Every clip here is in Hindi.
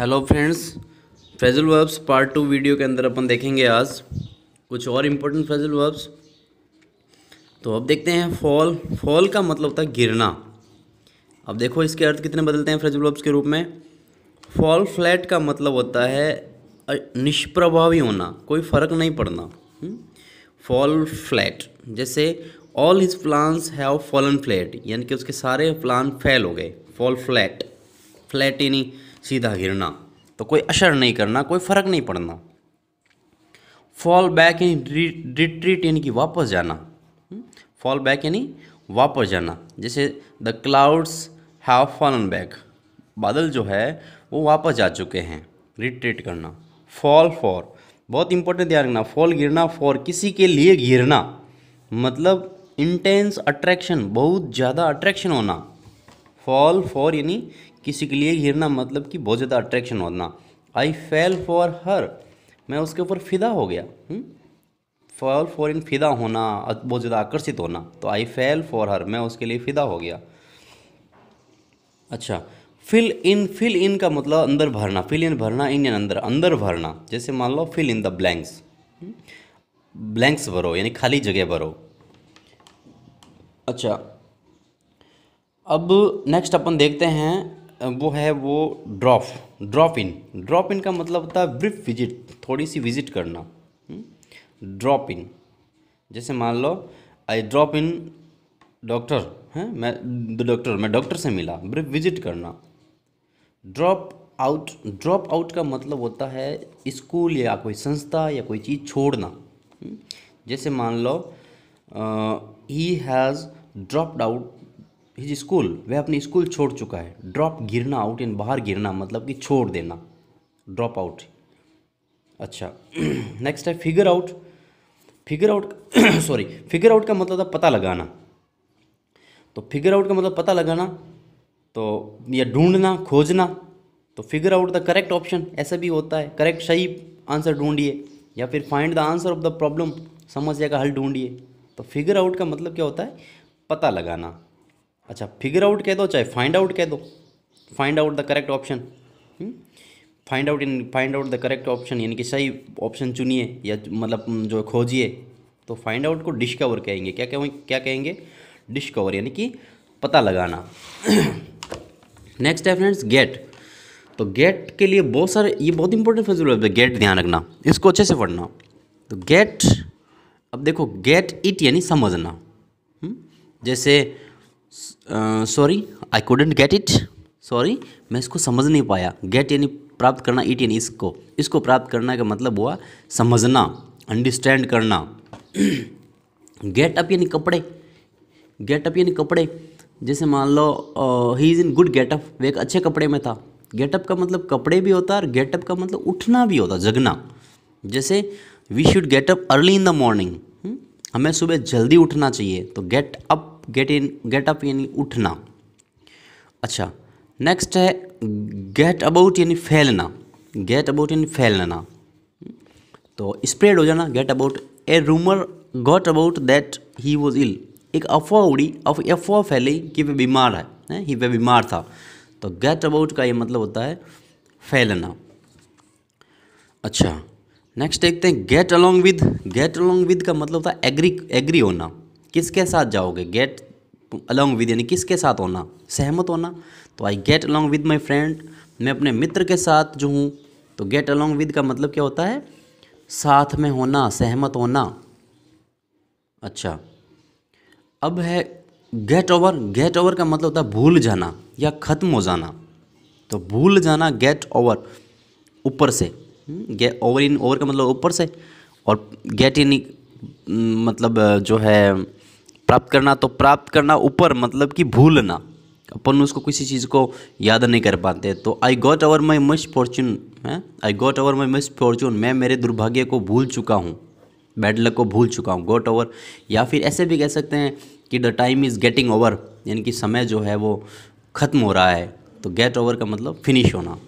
Hello friends, phrasal verbs part 2 video के अंदर अपन देखेंगे आज कुछ और इम्पोर्टेंट फ्रेजल वर्ब्स। तो अब देखते हैं फॉल। फॉल का मतलब होता है गिरना। अब देखो इसके अर्थ कितने बदलते हैं फ्रेजल वर्ब्स के रूप में। फॉल फ्लैट का मतलब होता है निष्प्रभावी होना, कोई फ़र्क नहीं पड़ना। फॉल फ्लैट, जैसे all his plans have fallen flat, यानी कि उसके सारे प्लान फेल हो गए। फॉल फ्लैट, फ्लैट यानी सीधा गिरना, तो कोई असर नहीं करना, कोई फ़र्क नहीं पड़ना। फॉल बैक यानी रिट्रीट यानी कि वापस जाना। फॉल बैक यानी वापस जाना, जैसे the clouds have fallen back, बादल जो है वो वापस जा चुके हैं, रिट्रीट करना। फॉल फॉर, बहुत इंपॉर्टेंट ध्यान रखना, फॉल गिरना, फॉर किसी के लिए गिरना, मतलब इंटेंस अट्रैक्शन, बहुत ज़्यादा अट्रैक्शन होना। फॉल फॉर यानी किसी के लिए गिरना, मतलब कि बहुत ज़्यादा अट्रैक्शन होना। आई फेल फॉर हर, मैं उसके ऊपर फिदा हो गया। फॉल फॉर इन फिदा होना, बहुत ज़्यादा आकर्षित होना। तो आई फेल फॉर हर, मैं उसके लिए फिदा हो गया। अच्छा, फिल इन का मतलब अंदर भरना। फिल इन भरना, इन अंदर, अंदर भरना। जैसे मान लो fill in the blanks, blanks भरो यानी खाली जगह भरो। अच्छा, अब नेक्स्ट अपन देखते हैं वो है ड्रॉप इन का मतलब होता है ब्रीफ विजिट, थोड़ी सी विजिट करना। ड्रॉप इन, जैसे मान लो आई ड्रॉप इन डॉक्टर, हैं मैं डॉक्टर से मिला, ब्रीफ विजिट करना। ड्रॉप आउट का मतलब होता है स्कूल या कोई संस्था या कोई चीज़ छोड़ना। जैसे मान लो he has dropped out his school, वह अपनी स्कूल छोड़ चुका है। ड्रॉप गिरना, आउट इन बाहर गिरना, मतलब कि छोड़ देना, ड्रॉप आउट। अच्छा नेक्स्ट है फिगर आउट फिगर आउट का मतलब था पता लगाना। तो फिगर आउट का मतलब पता लगाना, तो या ढूंढना, खोजना। तो figure out the correct option, ऐसा भी होता है, करेक्ट सही आंसर ढूंढिए, या फिर find the answer of the problem, समस्या का हल ढूंढिए। तो फिगर आउट का मतलब क्या होता है, पता लगाना। अच्छा, फिगर आउट कह दो चाहे फाइंड आउट कह दो, find out the correct option. Find out the correct option यानी कि सही ऑप्शन चुनिए, या मतलब जो खोजिए। तो फाइंड आउट को डिस्कवर कहेंगे। क्या कहेंगे? डिस्कवर यानी कि पता लगाना। नेक्स्ट है फ्रेंड्स गेट। तो गेट के लिए बहुत सारे, ये बहुत इंपॉर्टेंट फ्रेज है, गेट ध्यान रखना, इसको अच्छे से पढ़ना। तो गेट, अब देखो गेट इट यानी समझना। जैसे sorry I couldn't get it, sorry मैं इसको समझ नहीं पाया। गेट यानी प्राप्त करना, इट यानी इसको प्राप्त करना का मतलब हुआ समझना, अंडरस्टैंड करना। गेट अप यानी कपड़े, गेट अप यानी कपड़े। जैसे मान लो he is in good getup, वे एक अच्छे कपड़े में था। गेटअप का मतलब कपड़े भी होता है, और गेटअप का मतलब उठना भी होता, जगना। जैसे we should get up early in the morning, हमें सुबह जल्दी उठना चाहिए। तो गेट अप यानी उठना। अच्छा नेक्स्ट है गेट अबाउट यानी फैलना। गेट अबाउट यानी फैलना, तो स्प्रेड हो जाना। Get about, a rumour got about that he was ill, एक अफवाह उड़ी, अफवाह फैली कि वह बीमार है, वह बीमार था। तो गेट अबाउट का ये मतलब होता है फैलना। अच्छा नेक्स्ट देखते हैं get along with. Get along with का मतलब होता है एग्री होना, किसके साथ जाओगे। गेट अलोंग विद यानी किसके साथ होना, सहमत होना। तो I get along with my friend, मैं अपने मित्र के साथ जो हूँ। तो गेट अलोंग विद का मतलब क्या होता है, साथ में होना, सहमत होना। अच्छा, अब है गेट ओवर। गेट ओवर का मतलब होता है भूल जाना या ख़त्म हो जाना। तो भूल जाना, गेट ओवर, ऊपर से। गेट ओवर, इन ओवर का मतलब ऊपर से, और गेट यानी मतलब जो है प्राप्त करना। तो प्राप्त करना ऊपर, मतलब कि भूलना, अपन उसको किसी चीज़ को याद नहीं कर पाते। तो I got over my misfortune, I got over my misfortune, मैं मेरे दुर्भाग्य को भूल चुका हूँ, बैड लक को भूल चुका हूँ। गॉट ओवर, या फिर ऐसे भी कह सकते हैं कि the time is getting over, यानी कि समय जो है वो ख़त्म हो रहा है। तो गेट ओवर का मतलब फिनिश होना।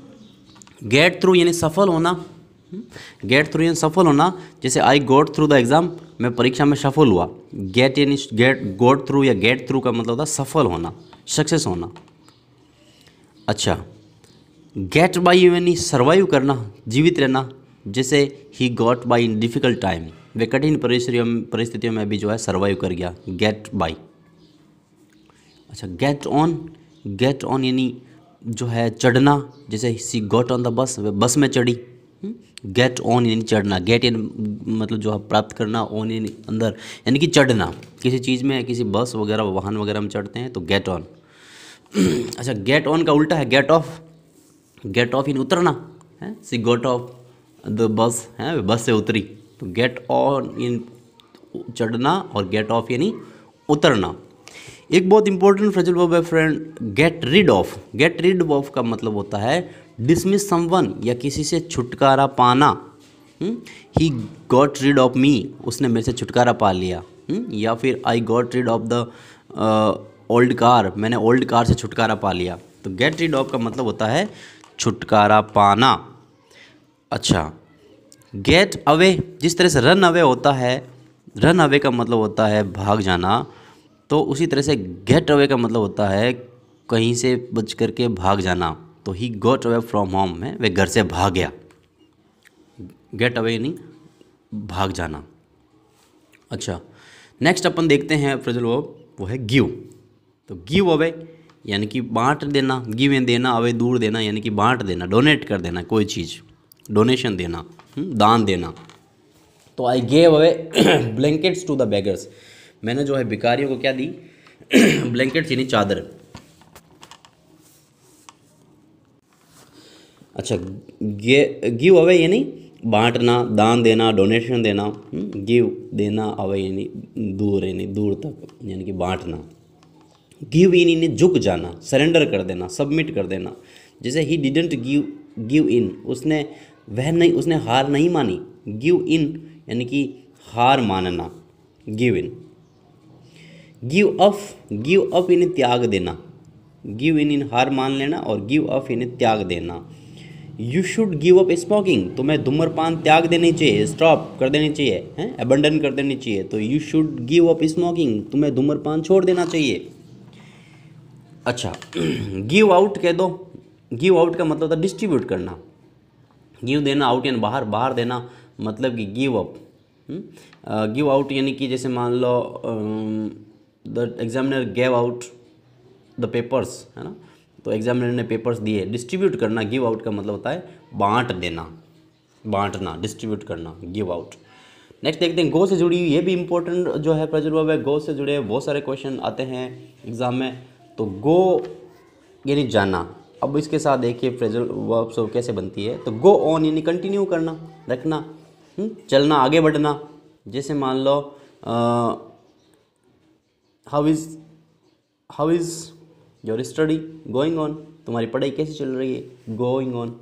गेट थ्रू यानी सफल होना। गेट थ्रू यानी सफल होना। जैसे आई गोट थ्रू द एग्ज़ाम, मैं परीक्षा में सफल हुआ। गेट यानी गोट थ्रू या गेट थ्रू का मतलब होता है सफल होना, सक्सेस होना। अच्छा गेट बाई यानी सर्वाइव करना, जीवित रहना, जैसे he got by in difficult time, वे कठिन परिस्थितियों में भी जो है सर्वाइव कर गया, गेट बाई। अच्छा, गेट ऑन यानी जो है चढ़ना, जैसे सी गॉट ऑन द बस, वे बस में चढ़ी। गेट ऑन यानी चढ़ना, गेट यानी मतलब जो है प्राप्त करना, ऑन यानी अंदर यानी कि चढ़ना, किसी चीज़ में, किसी बस वगैरह वाहन वगैरह में चढ़ते हैं तो गेट ऑन। अच्छा, गेट ऑन का उल्टा है गेट ऑफ। गेट ऑफ यानी उतरना है, सी गॉट ऑफ द बस है, बस से उतरी, तो गेट ऑन इन चढ़ना और गेट ऑफ यानी उतरना। एक बहुत इंपॉर्टेंट फ्रेजल वर्ब है friend, get rid of. Get rid of का मतलब होता है डिसमिस समवन, या किसी से छुटकारा पाना। He got rid of me, उसने मेरे से छुटकारा पा लिया। या फिर I got rid of the old car, मैंने ओल्ड कार से छुटकारा पा लिया। तो गेट रिड ऑफ का मतलब होता है छुटकारा पाना। अच्छा, गेट अवे, जिस तरह से रन अवे होता है, रन अवे का मतलब होता है भाग जाना, तो उसी तरह से गेट अवे का मतलब होता है कहीं से बच करके भाग जाना। तो he got away from home है, वे घर से भाग गया। गेट अवे यानी भाग जाना। अच्छा, नेक्स्ट अपन देखते हैं फ्रेजल वर्ब, वो है गिव। तो गिव अवे यानी कि बांट देना, गिव एंड देना, अवे दूर देना यानी कि बांट देना, डोनेट कर देना कोई चीज़, डोनेशन देना, दान देना। तो I gave away blankets to the beggars, मैंने जो है भिखारियों को क्या दी, ब्लैंकेट्स यानी चादर। अच्छा, गिव अवे यानी बांटना, दान देना, डोनेशन देना। गिव देना, अवे यानी दूर तक यानी कि बांटना। गिव इन यानी झुक जाना, सरेंडर कर देना, सबमिट कर देना। जैसे ही डिडंट गिव इन, उसने हार नहीं मानी। गिव इन यानी कि हार मानना, गिव इन। गिव अप यानी त्याग देना। गिव इन हार मान लेना, और गिव अप यानी त्याग देना। You should give up smoking, तुम्हें धूम्रपान त्याग देनी चाहिए, स्टॉप कर देनी चाहिए, हैं, अबंडन कर देनी चाहिए। तो you should give up smoking, तुम्हें धूम्रपान छोड़ देना चाहिए। अच्छा, गिव आउट कह दो। गिव आउट का मतलब होता है डिस्ट्रीब्यूट करना। गिव देना, आउट यानी बाहर देना, मतलब कि गिव अप। गिव आउट यानी कि जैसे मान लो the examiner gave out the papers, है ना, तो एग्जामिनर ने पेपर्स दिए। डिस्ट्रीब्यूट करना, गिव आउट का मतलब होता है बांट देना, बांटना, डिस्ट्रीब्यूट करना, गिव आउट। नेक्स्ट देखते हैं गो से जुड़ी हुई, ये भी इंपॉर्टेंट जो है फ्रेजल वर्ब है। गो से जुड़े बहुत सारे क्वेश्चन आते हैं एग्जाम में। तो गो यानी जाना। अब इसके साथ देखिए फ्रेजल वर्ब से कैसे बनती है। तो गो ऑन यानी कंटिन्यू करना, रखना, चलना, आगे बढ़ना। जैसे मान लो how is your study going on, तुम्हारी पढ़ाई कैसी चल रही है, गोइंग ऑन।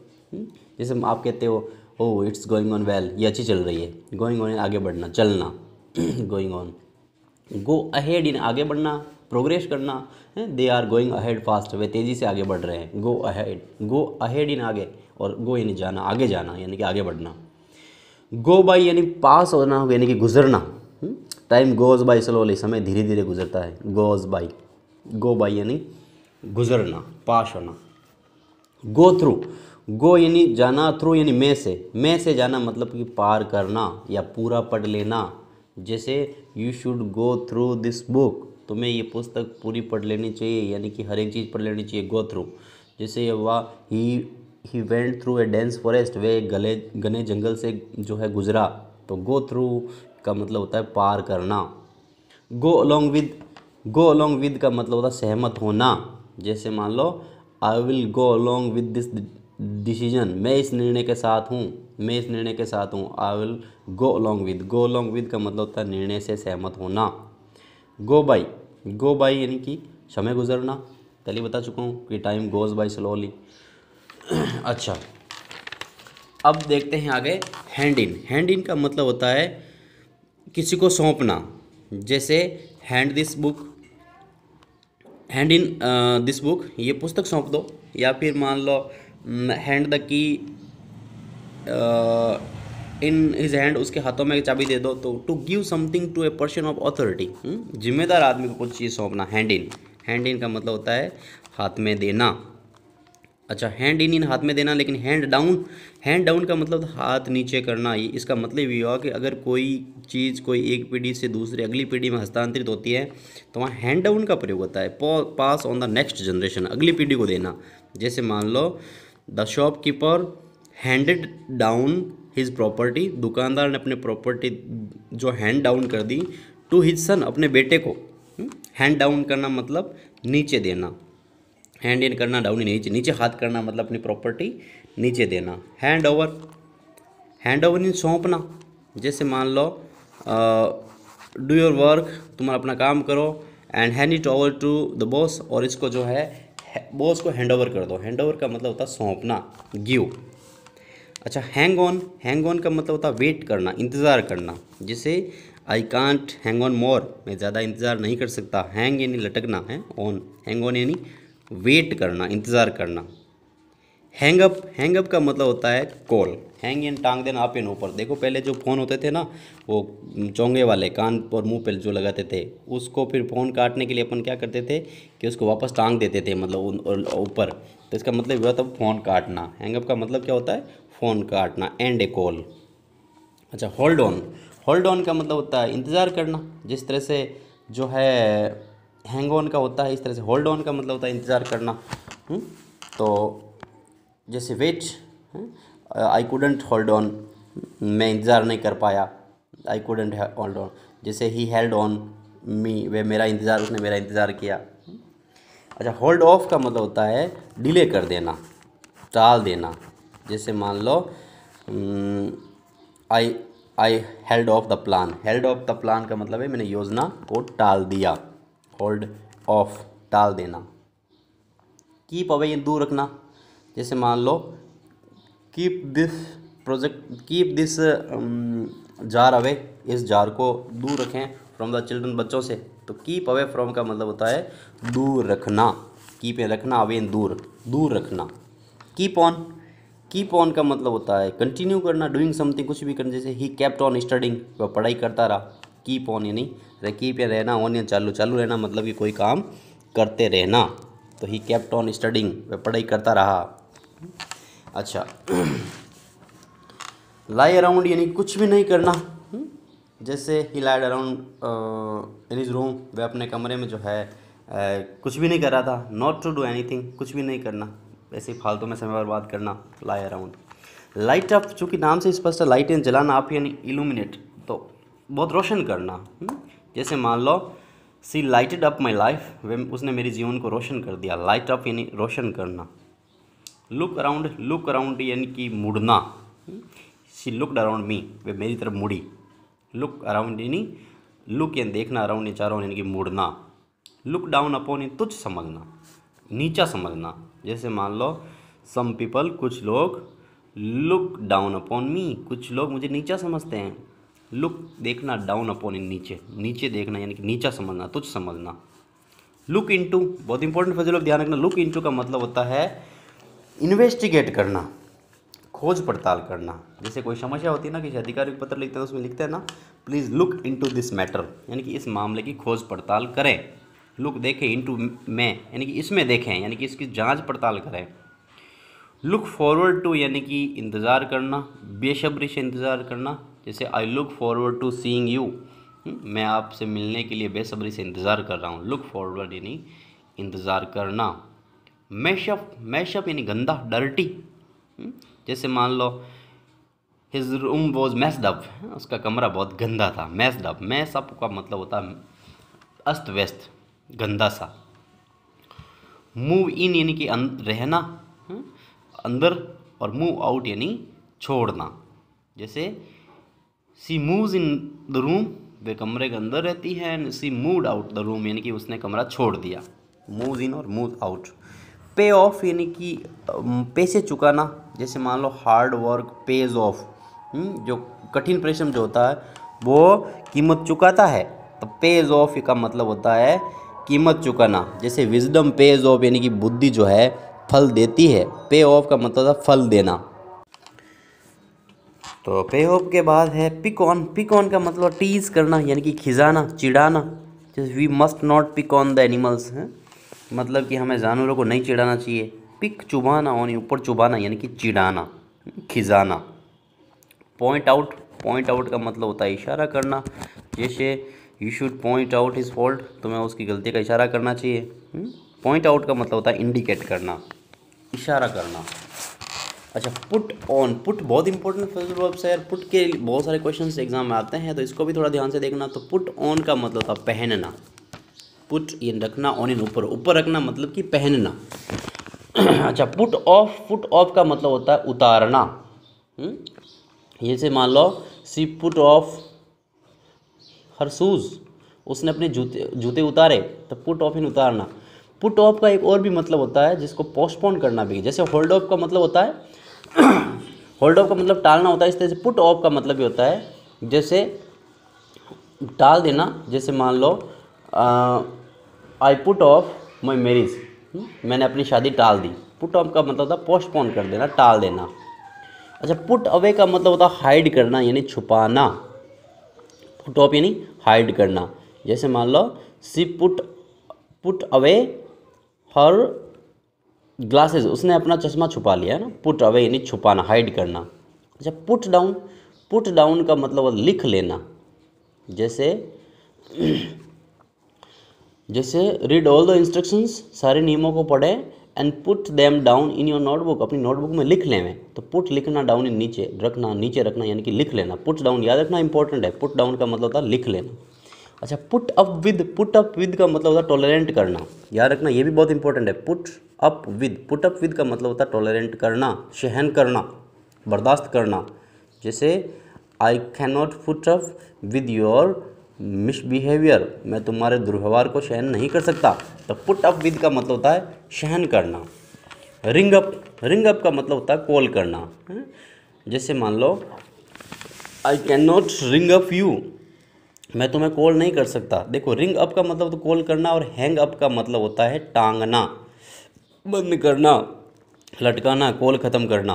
जैसे आप कहते हो oh it's going on well, ये अच्छी चल रही है। गोइंग ऑन आगे बढ़ना, चलना, going on. Go ahead in आगे बढ़ना, प्रोग्रेस करना है। They are going ahead fast, वे तेज़ी से आगे बढ़ रहे हैं। गो अहेड इन आगे, और गो यानी जाना, आगे जाना यानी कि आगे बढ़ना। गो बाई यानी पास होना यानी कि गुजरना। टाइम गोज बाई स्लोली, समय धीरे धीरे गुजरता है, गोज बाई। गो बाई यानी गुजरना, पास होना। गो थ्रू, गो यानी जाना, थ्रू यानी में से जाना, मतलब कि पार करना या पूरा पढ़ लेना। जैसे you should go through this book, तुम्हें ये पुस्तक पूरी पढ़ लेनी चाहिए, यानी कि हर एक चीज़ पढ़ लेनी चाहिए, गो थ्रू। जैसे वह he went through a dense forest, वे घने जंगल से जो है गुजरा। तो गो थ्रू का मतलब होता है पार करना। गो अलोंग विद का मतलब होता है सहमत होना। जैसे मान लो I will go along with this decision, मैं इस निर्णय के साथ हूँ, I will go along with का मतलब होता है निर्णय से सहमत होना। गो बाई यानी कि समय गुजरना, पहले बता चुका हूँ कि टाइम गोज बाई स्लोली। अच्छा, अब देखते हैं आगे हैंड इन का मतलब होता है किसी को सौंपना। जैसे हैंड इन दिस बुक, ये पुस्तक सौंप दो। या फिर मान लो hand the key in his hand, उसके हाथों में चाबी दे दो। तो to give something to a person of authority, जिम्मेदार आदमी को कुछ चीज़ सौंपना। हैंड इन का मतलब होता है हाथ में देना। अच्छा, हैंड इन हाथ में देना, लेकिन हैंड डाउन का मतलब हाथ नीचे करना। ये इसका मतलब ये हुआ कि अगर कोई चीज़ कोई एक पीढ़ी से दूसरी अगली पीढ़ी में हस्तांतरित होती है तो वहाँ हैंड डाउन का प्रयोग होता है, pass on the next generation, अगली पीढ़ी को देना। जैसे मान लो the shopkeeper handed down his property, दुकानदार ने अपने प्रॉपर्टी जो हैंड डाउन कर दी टू हिज सन, अपने बेटे को। हैंड डाउन करना मतलब नीचे देना, हैंड इन करना, डाउन इन नीचे, नीचे हाथ करना मतलब अपनी प्रॉपर्टी नीचे देना। हैंड ओवर इन सौंपना। जैसे मान लो डू योर वर्क, तुम अपना काम करो, and hand it over to the boss, और इसको जो है बॉस को हैंड ओवर कर दो। हैंड ओवर का मतलब होता है सौंपना, गिव। अच्छा, हैंग ऑन का मतलब होता है वेट करना, इंतज़ार करना। जैसे I can't hang on more, मैं ज़्यादा इंतज़ार नहीं कर सकता। हैंग यानी लटकना है, ऑन, हैंग ऑन यानी वेट करना, इंतज़ार करना। हैंग अप का मतलब होता है कॉल। हैंग यानी टांग देना, अप यानी ऊपर। देखो पहले जो फ़ोन होते थे ना, वो चोंगे वाले, कान और मुंह पे जो लगाते थे, उसको फिर फ़ोन काटने के लिए अपन क्या करते थे कि उसको वापस टांग देते थे, मतलब ऊपर। तो इसका मतलब हुआ तब फ़ोन काटना। हैंग अप का मतलब क्या होता है, फ़ोन काटना, एंड ए कॉल। अच्छा, होल्ड ऑन का मतलब होता है इंतज़ार करना। जिस तरह से जो है हैंग ऑन का होता है, इस तरह से होल्ड ऑन का मतलब होता है इंतज़ार करना। तो जैसे wait, I couldn't hold on, मैं इंतज़ार नहीं कर पाया, आई कुडेंट होल्ड ऑन। जैसे ही हेल्ड ऑन मी, वे मेरा इंतज़ार, उसने मेरा इंतज़ार किया। अच्छा, होल्ड ऑफ का मतलब होता है डिले कर देना, टाल देना। जैसे मान लो I I held off the plan. Held off the plan का मतलब है मैंने योजना को टाल दिया। होल्ड ऑफ, टाल देना। कीप अवे, ये दूर रखना। जैसे मान लो कीप दिस जार अवे, इस जार को दूर रखें फ्रॉम द चिल्ड्रन, बच्चों से। तो कीप अवे फ्रॉम का मतलब होता है दूर रखना। कीप है रखना, अवे दूर, दूर रखना। कीप ऑन का मतलब होता है कंटिन्यू करना, डूइंग समथिंग, कुछ भी करना। जैसे ही केप्ट ऑन स्टडिंग, वह पढ़ाई करता रहा। कीप ऑन यानी कीप या रहना, ऑन या चालू, चालू रहना मतलब कि कोई काम करते रहना। तो ही केप्ट ऑन स्टडिंग, वह पढ़ाई करता रहा। अच्छा, लाई अराउंड यानी कुछ भी नहीं करना। जैसे ही लाइड अराउंड इन हिज रूम, वह अपने कमरे में जो है कुछ भी नहीं कर रहा था। नॉट टू डू एनीथिंग, कुछ भी नहीं करना, ऐसे ही फालतू में समय बर्बाद करना, लाई अराउंड। लाइट अप, चूँकि नाम से स्पष्ट है, लाइट यानी जलाना, अप यानी इल्यूमिनेट, तो बहुत रोशन करना। जैसे मान लो सी लाइटेड अप माई लाइफ, वे उसने मेरी जीवन को रोशन कर दिया। लाइट अप यानी रोशन करना। लुक अराउंड यानी कि मुड़ना। शी लुकड अराउंड मी, वे मेरी तरफ मुड़ी। लुक अराउंड यानी लुक यानी देखना, अराउंड यानी चारों यानी कि मुड़ना। लुक डाउन अपॉन यानी तुच्छ समझना, नीचा समझना। जैसे मान लो सम पीपल, कुछ लोग, लुक डाउन अपॉन मी, कुछ लोग मुझे नीचा समझते हैं। लुक देखना, डाउन अपॉन नीचे, नीचे देखना यानी कि नीचा समझना, तुच्छ समझना। लुक इनटू, बहुत इंपॉर्टेंट फजल, ध्यान रखना। लुक इनटू का मतलब होता है इन्वेस्टिगेट करना, खोज पड़ताल करना। जैसे कोई समस्या होती है ना, किसी अधिकारी को पत्र लिखते हैं तो उसमें लिखते हैं ना, please look into this matter, यानी कि इस मामले की खोज पड़ताल करें। लुक देखें, इनटू में यानी कि इसमें देखें, यानी कि इसकी जांच पड़ताल करें। लुक फॉरवर्ड टू यानी कि इंतज़ार करना, बेसब्री से इंतज़ार करना। जैसे I look forward to seeing you, मैं आपसे मिलने के लिए बेसब्री से इंतज़ार कर रहा हूँ। लुक फॉरवर्ड यानी इंतज़ार करना। मैशअप यानी गंदा, डर्टी। जैसे मान लो his room was messed up, उसका कमरा बहुत गंदा था। मैस्ड अप, मैसअप का मतलब होता है अस्त व्यस्त, गंदा सा। मूव इन यानी कि रहना, अंदर, और मूव आउट यानी छोड़ना। जैसे she moves in the room, वे कमरे के अंदर रहती है। And she moved out the room यानी कि उसने कमरा छोड़ दिया। मूव इन और मूव आउट। पे ऑफ यानी कि पैसे चुकाना। जैसे मान लो हार्ड वर्क पेज ऑफ, जो कठिन परिश्रम जो होता है वो कीमत चुकाता है। तो पेज ऑफ का मतलब होता है कीमत चुकाना। जैसे विजडम पेज ऑफ यानी कि बुद्धि जो है फल देती है। पे ऑफ का मतलब है फल देना। तो पे ऑफ के बाद है पिक ऑन। पिक ऑन का मतलब टीज करना यानी कि खिजाना, चिढ़ाना। जैसे we must not pick on the animals, है मतलब कि हमें जानवरों को नहीं चिढ़ाना चाहिए। पिक चुभाना, यानी ऊपर चुभाना यानी कि चिढ़ाना, खिजाना। पॉइंट आउट, पॉइंट आउट का मतलब होता है इशारा करना, जैसे you should point out his fault, तुम्हें उसकी गलती का इशारा करना चाहिए। पॉइंट आउट का मतलब होता है इंडिकेट करना, इशारा करना। अच्छा, पुट ऑन, पुट बहुत इंपॉर्टेंट वर्ब है यार, पुट के बहुत सारे क्वेश्चन एग्जाम में आते हैं, तो इसको भी थोड़ा ध्यान से देखना। तो पुट ऑन का मतलब होता है पहनना, पुट ये रखना, ऑन इन ऊपर, ऊपर रखना मतलब कि पहनना। अच्छा, पुट ऑफ, पुट ऑफ का मतलब होता है उतारना। जैसे मान लो सी पुट ऑफ हर शूज़, उसने अपने जूते उतारे, तो पुट ऑफ इन उतारना। पुट ऑफ का एक और भी मतलब होता है जिसको पोस्टपोन करना भी, जैसे होल्ड ऑफ का मतलब होता है होल्ड ऑफ का मतलब टालना होता है, इस तरह से पुट ऑफ का मतलब भी होता है जैसे टाल देना। जैसे मान लो I put off my marriage, मैंने अपनी शादी टाल दी। पुट ऑफ का मतलब होता है पोस्टपोन कर देना, टाल देना। अच्छा, पुट अवे का मतलब होता है हाइड करना यानी छुपाना। पुट ऑफ यानी हाइड करना। जैसे मान लो सी पुट अवे हर ग्लासेस, उसने अपना चश्मा छुपा लिया है ना। पुट अवे यानी छुपाना, हाइड करना। अच्छा, पुट डाउन, पुट डाउन का मतलब लिख लेना। जैसे रीड ऑल द इंस्ट्रक्शंस, सारे नियमों को पढ़े, and put them down in your notebook, अपनी नोटबुक में लिख लें। तो पुट लिखना, डाउन इन नीचे रखना, नीचे रखना यानी कि लिख लेना। पुट डाउन याद रखना इंपॉर्टेंट है, पुट डाउन का मतलब होता है लिख लेना। अच्छा, पुट अप विद का मतलब होता है टॉलरेंट करना, याद रखना ये भी बहुत इंपॉर्टेंट है। पुट अप विद का मतलब होता है टॉलरेंट करना, सहन करना, बर्दाश्त करना। जैसे आई can not put up with your misbehaviour, मैं तुम्हारे दुर्व्यवहार को सहन नहीं कर सकता। तो पुट अप विद का मतलब होता है सहन करना। रिंग अप का मतलब होता है कॉल करना। जैसे मान लो I can not ring up you, मैं तुम्हें कॉल नहीं कर सकता। देखो, रिंग अप का मतलब तो कॉल करना, और हैंग अप का मतलब होता है टांगना, बंद करना, लटकाना, कॉल ख़त्म करना।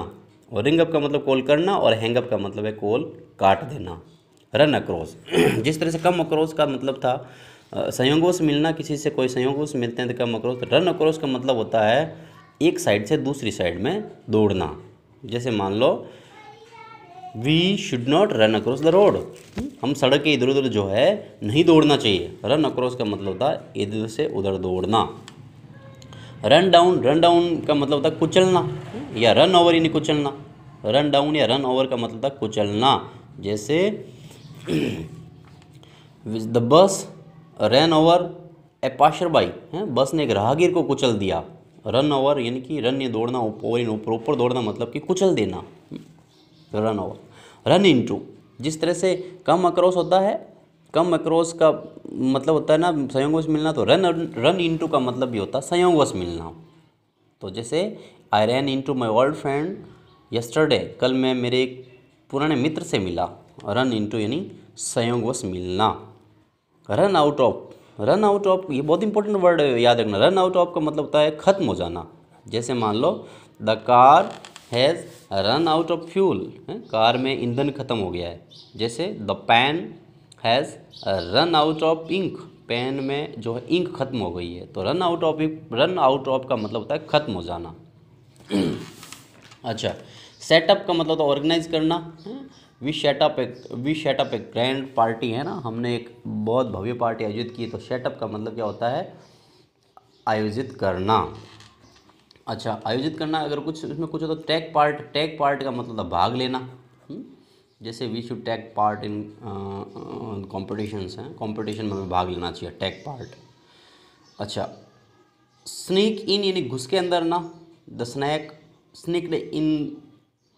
और रिंग अप का मतलब कॉल करना, और हैंग अप का मतलब है कॉल काट देना। रन अक्रॉस, जिस तरह से कम अक्रॉस का मतलब था संयोगवश मिलना, किसी से कोई संयोगवश मिलते हैं तो कम अक्रॉस। रन अक्रॉस का मतलब होता है एक साइड से दूसरी साइड में दौड़ना। जैसे मान लो we should not run across the road, हम सड़क के इधर उधर जो है नहीं दौड़ना चाहिए। रन अक्रॉस का मतलब होता है इधर से उधर दौड़ना। रन डाउन का मतलब होता है कुचलना, या रन ओवर यानी कुचलना। रन डाउन या रन ओवर का मतलब होता है कुचलना। जैसे the bus run over a passer by, bus ने एक राहगीर को कुचल दिया। रन ओवर यानी कि रन ये दौड़ना, ऊपर दौड़ना मतलब कि कुचल देना। Run over. रन इनटू, जिस तरह से कम अक्रॉस होता है, कम अक्रॉस का मतलब होता है ना संयोगवश मिलना, तो रन इनटू का मतलब भी होता है संयोगवश मिलना। तो जैसे I ran into my old friend yesterday, कल मैं मेरे एक पुराने मित्र से मिला। रन इनटू यानी संयोगवश मिलना। रन आउट ऑफ ये बहुत इंपॉर्टेंट वर्ड है, याद रखना। रन आउट ऑफ का मतलब होता है खत्म हो जाना। जैसे मान लो the car has run out of fuel, car में ईंधन खत्म हो गया है। जैसे the pen has run out of ink, pen में जो है इंक खत्म हो गई है। तो रन आउट ऑफ का मतलब होता है खत्म हो जाना। अच्छा, सेटअप का मतलब होता है ऑर्गेनाइज करना। We set up a grand party, है ना, हमने एक बहुत भव्य पार्टी आयोजित की। तो सेटअप का मतलब क्या होता है आयोजित करना। अच्छा, आयोजित करना, अगर कुछ इसमें कुछ हो तो टेक पार्ट का मतलब होता है भाग लेना। जैसे we should take part in competitions हैं, कॉम्पिटिशन में हमें भाग लेना चाहिए, टेक पार्ट। अच्छा, स्नीक इन यानी घुस के अंदर ना। The sneaked in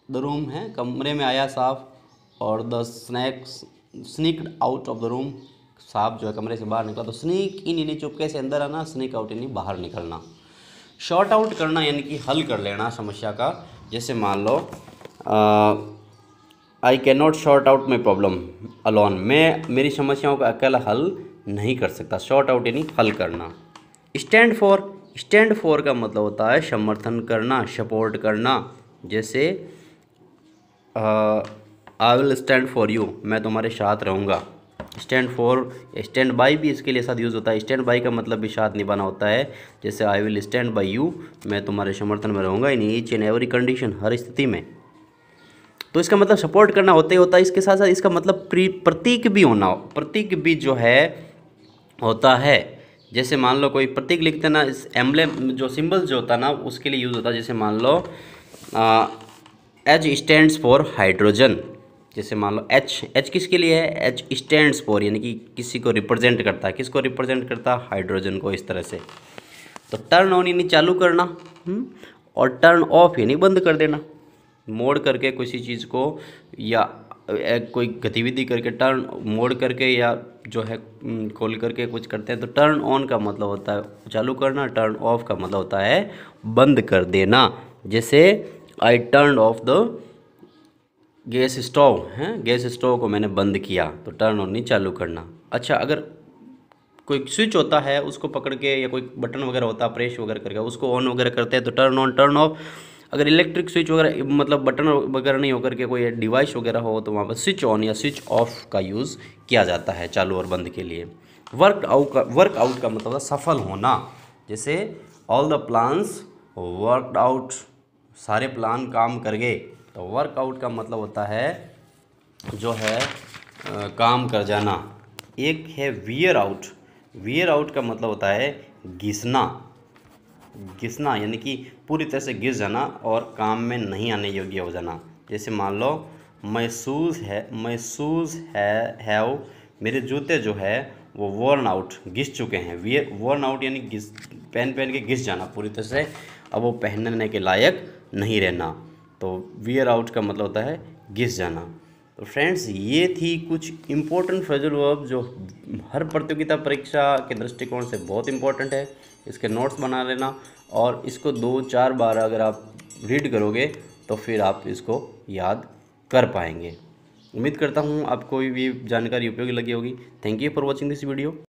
the room, है कमरे में आया साफ। और the sneaked out of the room, सांप जो है कमरे से बाहर निकला। तो स्नीक इन यानी चुपके से अंदर आना, स्नीक आउट यानी बाहर निकलना। शॉर्ट आउट करना यानी कि हल कर लेना समस्या का। जैसे मान लो I can not short out my problem alone, मैं मेरी समस्याओं का अकेला हल नहीं कर सकता। शॉर्ट आउट यानी हल करना। स्टैंड फॉर का मतलब होता है समर्थन करना, सपोर्ट करना। जैसे I will stand for you, मैं तुम्हारे साथ रहूँगा। स्टैंड फॉर, स्टैंड बाई भी इसके लिए साथ यूज़ होता है। स्टैंड बाई का मतलब भी साथ निभाना होता है, जैसे I will stand by you, मैं तुम्हारे समर्थन में रहूँगा in each and every condition, हर स्थिति में। तो इसका मतलब सपोर्ट करना होता ही होता है। इसके साथ साथ इसका मतलब प्रतीक भी होना हो, प्रतीक भी जो है होता है। जैसे मान लो कोई प्रतीक लिखते ना, इस एम्बलेम जो सिंबल्स जो होता है ना उसके लिए यूज़ होता है। जैसे मान लो एच स्टैंड्स फॉर हाइड्रोजन। जैसे मान लो एच किसके लिए है, एच स्टैंड्स फॉर यानी कि किसी को रिप्रेजेंट करता है, किसको रिप्रेजेंट करता है, हाइड्रोजन को, इस तरह से। तो टर्न ऑन यानी चालू करना, और टर्न ऑफ यानी बंद कर देना। मोड़ करके किसी चीज़ को या कोई गतिविधि करके टर्न मोड़ करके या जो है खोल करके कुछ करते हैं तो टर्न ऑन का मतलब होता है चालू करना, टर्न ऑफ का मतलब होता है बंद कर देना। जैसे I turn off the gas stove है, गैस स्टोव को मैंने बंद किया, तो टर्न ऑन नहीं चालू करना। अच्छा, अगर कोई स्विच होता है उसको पकड़ के या कोई बटन वगैरह होता है प्रेस वगैरह करके उसको ऑन वगैरह करते हैं तो टर्न ऑन टर्न ऑफ। अगर इलेक्ट्रिक स्विच वगैरह मतलब बटन वगैरह नहीं होकर के कोई डिवाइस वगैरह हो तो वहाँ पर स्विच ऑन या स्विच ऑफ का यूज़ किया जाता है चालू और बंद के लिए। वर्कआउट का मतलब सफल होना। जैसे all the plans worked out, सारे प्लान काम कर गए। तो वर्कआउट का मतलब होता है जो है काम कर जाना। एक है वियर आउट, वियर आउट का मतलब होता है घिसना, घिसना यानी कि पूरी तरह से घिस जाना और काम में नहीं आने योग्य हो जाना। जैसे मान लो महसूस है मेरे जूते जो है वो वर्न आउट, घिस चुके हैं। वर्न आउट यानी घिस, पहन के घिस जाना पूरी तरह से, अब वो पहनने के लायक नहीं रहना। तो वियर आउट का मतलब होता है घिस जाना। तो फ्रेंड्स, ये थी कुछ इम्पोर्टेंट फ्रेजल वर्ब जो हर प्रतियोगिता परीक्षा के दृष्टिकोण से बहुत इम्पोर्टेंट है। इसके नोट्स बना लेना और इसको 2-4 बार अगर आप रीड करोगे तो फिर आप इसको याद कर पाएंगे। उम्मीद करता हूँ आपको ये जानकारी उपयोगी लगी होगी। Thank you for watching this video.